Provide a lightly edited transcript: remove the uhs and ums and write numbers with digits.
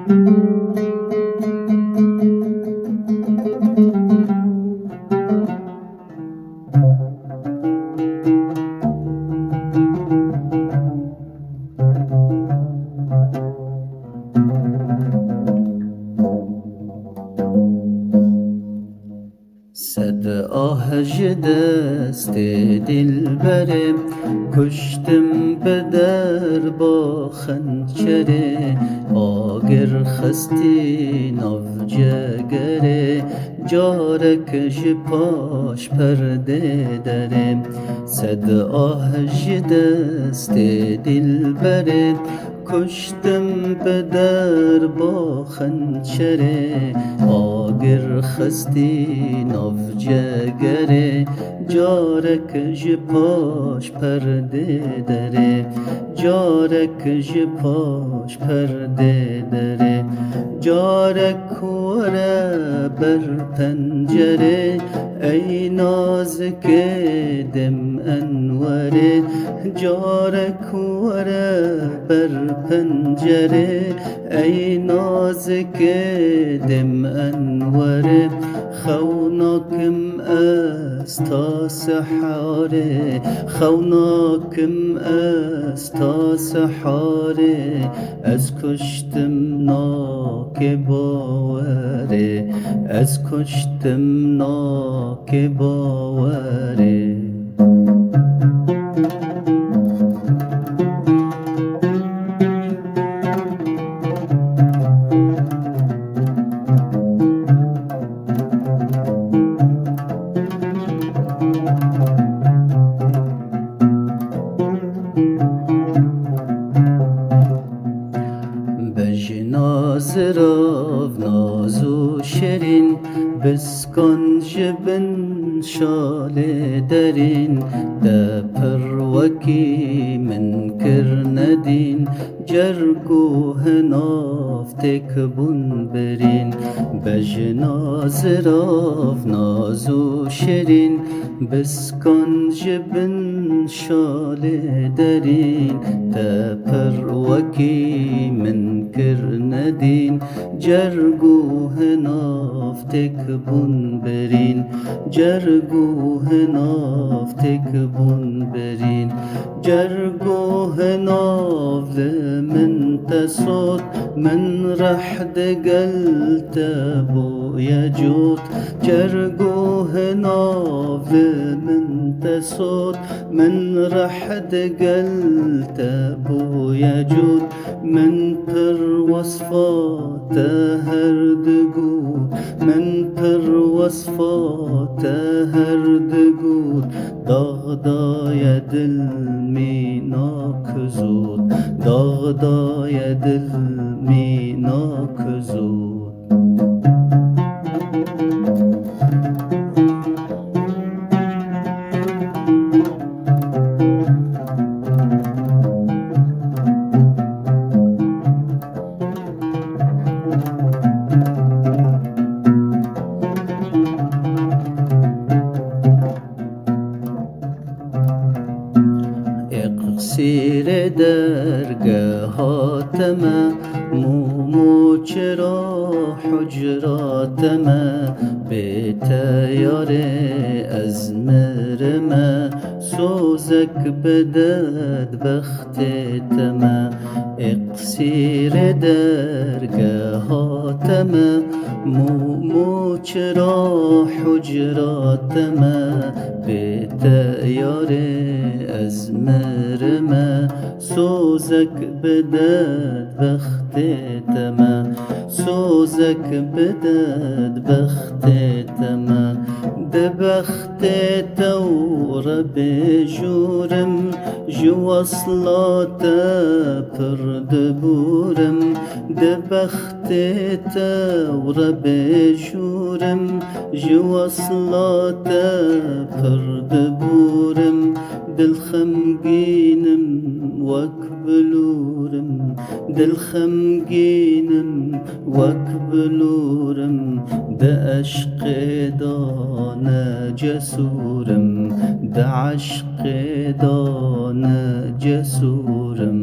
صد آه دست دلبرم کشتم به در با خنجره آگر خستی ناف جگره جارک پاش پرده درم صد آه دست دلبرم کشتم به در با خنجره آگر خستی ناف جگره جارک پاش پرده دره جارک پاش پرده دره جارک وره بر پنجره ای نازک دم انوره جارک وره بر پنجره ای نازک دم انوره خوناکم است تا سحاره خوناکم است تا سحاره از کشتم ناک باوره از کشتم ناک باوره ناز راو ناز و شرین بسکن جبن شال درین ده پروکی من کرندین جرگوه نافت کبون برین بجناز راو ناز و شرین بسکن جبن شال درین ده پروکی من کرندین جرگوه نافت کبون برین جرگوه نافت کبون برین جرگوه نافت من تسود من رحد قلت بو يجود جرگوه نافت من تسود من رحد قلت بو يجود من پر وصفات هردگود من پر وصفات هردگود داغدای دل میناک زود داغدای دل میناک زود اقصیر درگاهاتم مومو چرا حجراتم به تیار از مرم سوزک بدد بختتم اقصیر درگاهاتم مومو چرا حجراتم به تیار از مرم سوزک بدد بختتم سوزک بدد بختتم ده بخت تور بجورم جو وصلات پرد بورم ده بخت تور بجورم جو وصلات پرد بورم دل خمگینم وک بلورم دل خمگینم وک بلورم ده عشق دانه جسورم ده عشق دانه جسورم